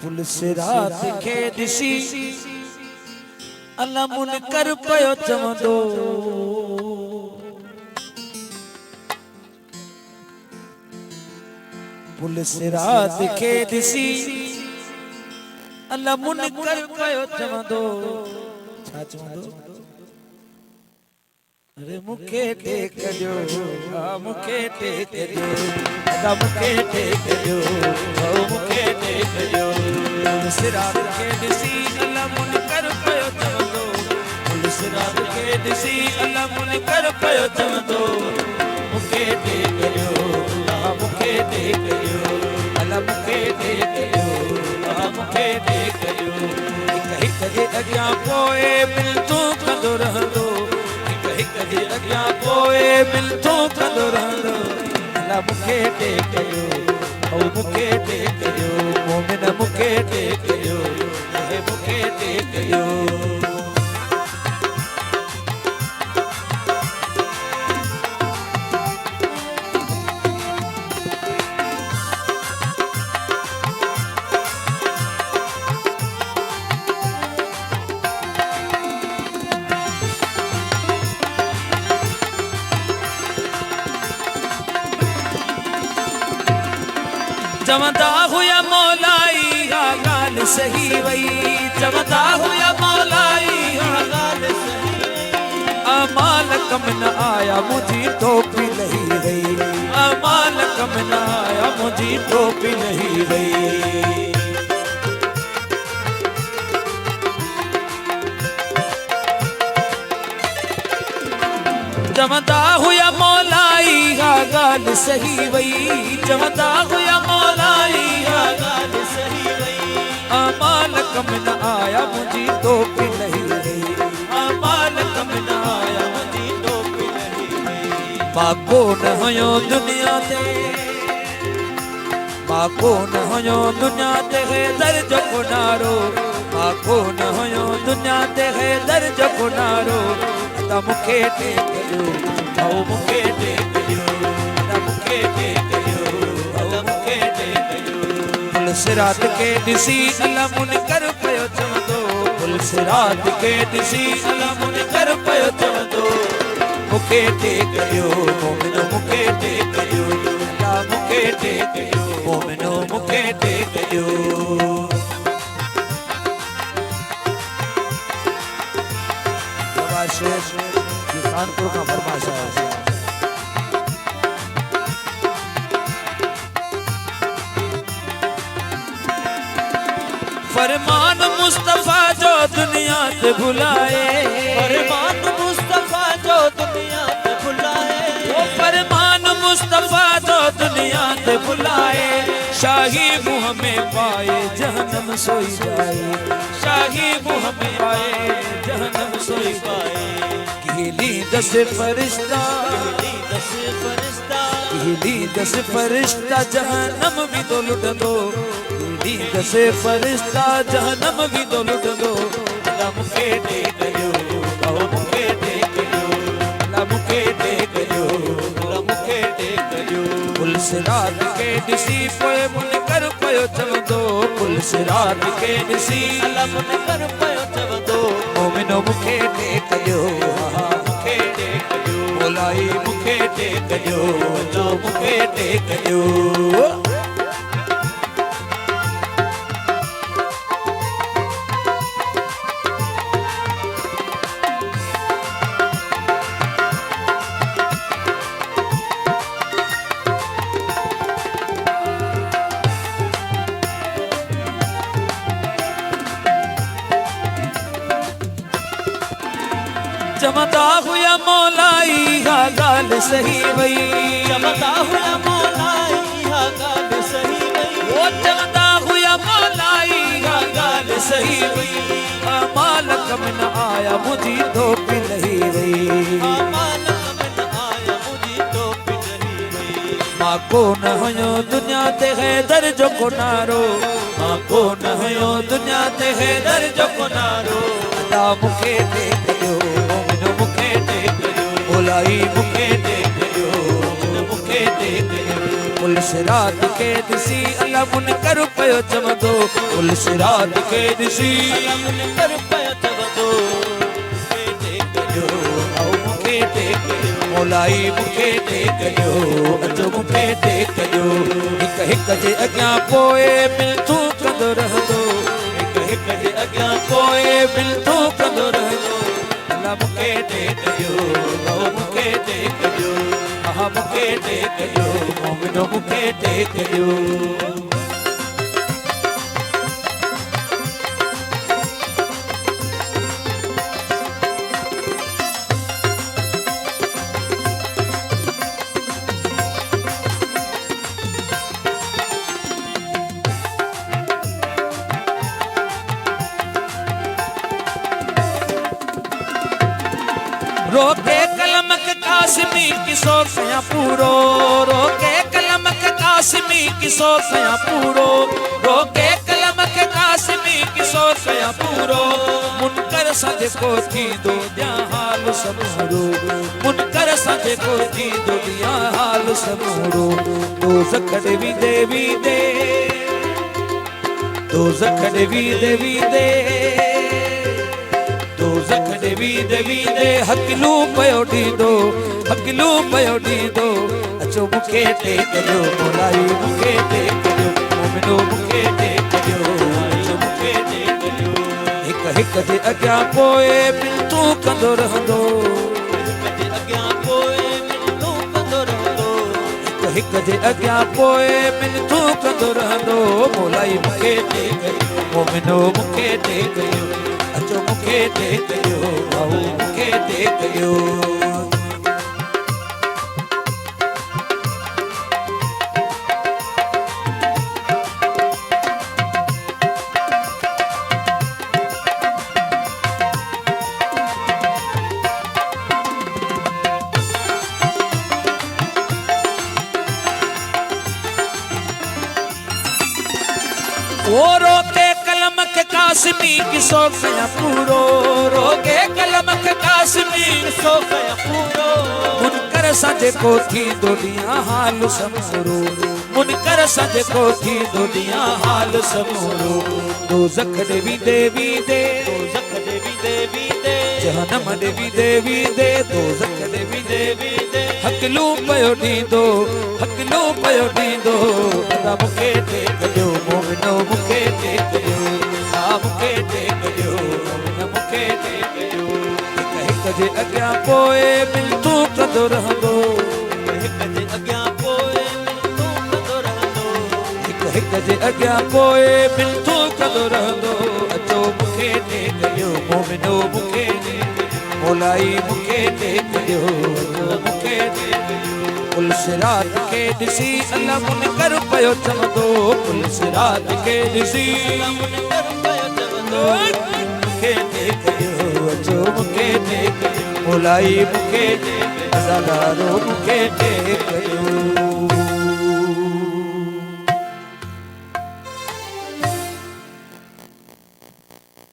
police रात खे ॾिसी अला मुनकर पयो चवंदो पुलिस रात खे ॾिसी अला मुनकर पयो चवंदो छा चवंदो अरे मुखे टेक ॾियो मुखे टेक ॾियो अदा मुखे टेक ॾियो मुखे टेक ॾियो पुलिस रात खे ॾिसी अला मुनकर पयो चवंदो पुलिस रात खे ॾिसी अला मुनकर पयो चवंदो मुखे टेक ॾियो मुखे टेक ॾियो अला मुखे टेक ॾियो मुखे टेक ॾियो हिक जे अॻियां पोइ मिलतूं कंदो रहंदो हिक जे अॻियां पोइ मिलतूं कंदो रहंदो अला मुखे टेक ॾियो मुखे टेक ॾियो मोमिन मुखे टेक ॾियो मुखे टेक ॾियो चवंदा हुया मौलाई हा ॻाल्हि सही वई चवंदा हुया मौलाई हा ॻाल्हि सही अमाल कम न आया मुंहिंजी टोपी लही वई अमाल कम न आया मुंहिंजी टोपी लही वई चवंदा हुया मौलाई हा ॻाल्हि सही वई चवंदा हुया मौलाई हा ॻाल्हि सही वई अमाल कम न आया मुंहिंजी टोपी लही वई अमाल कम न आया मुंहिंजी टोपी लही वई मां कोन हुयो दुनिया ते मां कोन हुयो दुनिया ते हैदर जो कोनारो मां कोन हुयो दुनिया ते हैदर जो कोनारो मुखे टेक ॾियो मुखे टेक ॾियो मुखे टेक ॾियो मुखे टेक ॾियो पुलिस रात खे ॾिसी अला मुनकर पयो चवंदो पुलिस रात खे ॾिसी अला मुनकर पयो चवंदो मुखे टेक ॾियो मोमिनो मुखे टेक ॾियो अला मुखे टेक ॾियो मोमिनो मुखे टेक ॾियो कानपुर का फरमाइश है फरमान मुस्तफा जो दुनिया से भुलाए फरमान मुस्तफा जो दुनिया से भुलाए वो फरमान मुस्तफा जो दुनिया से भुलाए शाही मुँह में पाए जहन्नम सोई जाए शाही मुँह में पाए जहन्नम सोई पाए दस फरिश्ता दस फरिश्ता जहन्नम भी तो लुटंदो दस फरिश्ता जहन्नम भी तो लुटंदो अला मुखे टेक ॾियो मुखे टेक ॾियो अला मुखे टेक ॾियो अला मुखे टेक ॾियो पुलिस रात खे ॾिसी पोइ मुनकर पयो चवंदो पुलिस रात खे ॾिसी अला मुनकर पयो चवंदो मोमिनो मुखे टेक ॾियो मौलाई मुखे टेक ॾियो जो मुखे टेक ॾियो चवंदा हुया मौलाई हा ॻाल्हि सही वई चवंदा हुया मौलाई हा ॻाल्हि सही वई वो चवंदा हुया मौलाई हा ॻाल्हि सही वई अमाल कम न आया मुंहिंजी टोपी लही वई अमाल कम न आया मुंहिंजी टोपी लही वई मां कोन हुयो दुनिया ते हैदर जो कोनारो मां कोन हुयो दुनिया ते हैदर जो कोनारो अला मुखे टेक ॾियो मुखे टेक ॾियो मौलाई मुखे टेक ॾियो मुखे टेक ॾियो पुलिस रात के दिसी अल्लाह मुनकर पयो चवंदो पुलिस रात के दिसी अल्लाह मुनकर पयो चवंदो मुखे टेकजो मौलाई मुखे टेकजो अचो मुखे टेकजो हिक हिक जे अॻियां पोइ मिलतू कंदो रहंदो हिक हिक जे अॻियां पोइ मिलतू कंदो रहंदो अल्लाह मुखे टेकजो मुखे टेकजो हा मुखे टेकजो मोमिनो मुखे टेकजो रोके कलम के कासिमी किसो सया पूरो रोके कलम के कासिमी किसो सया पूरो रोके कलम के कासिमी किसो सया पूरो मुनकर सजे को थी दो दिया हाल समूरो मुनकर सजे को थी दो दिया हाल समूरो तो जखड़ भी देवी दे तो जखड़ भी देवी दे देवी दे हकलू पयो डींदो अचो मुखे टेकजो मौलाई मुखे टेकजो मोमिनो मुखे टेकजो अचो मुखे टेकजो हिक हिक जे अॻियां पोइ मिलतू कंदो रहंदो हिक जे अॻियां पोइ मिलतू कंदो रहंदो हिक जे अॻियां पोइ मिलतू कंदो रहंदो मौलाई मुखे टेकजो मोमिनो मुखे टेकजो अचो मुखे टेकजो भाऊ मुखे टेकजो वो रोके कलम के कासिमी किसो सया पूरो रोके कलम के कासिमी किसो सया पूरो मुनकर सजे को थी दुनिया हाल समूरो मुनकर सजे को थी दुनिया हाल समूरो दोज़ख देवी देवी दे जहन्नम देवी देवी दे दोज़ख देवी देवी दे हकलू पयो डींदो अदा मुखे टेकजो मोमिनो मुखे टेकजो हा मुखे टेकजो मोमिनो मुखे टेकजो हिक हिक जे अॻियां पोइ मिलतू कंदो रहंदो हिक जे अॻियां पोइ मिलतू कंदो रहंदो हिक हिक जे अॻियां पोइ मिलतू कंदो रहंदो अचो मुखे टेकजो मोमिनो मुखे मौलाई मुखे टेकजो मुखे टेकजो पुलिस रात के दिसी अल्लाह मुनकर पयो चवंदो पुलिस रात के दिसी अल्लाह मुनकर पयो चवंदो मुखे टेकजो अचो मुखे टेकजो मौलाई मुखे टेकजो अज़ादारो मुखे टेकजो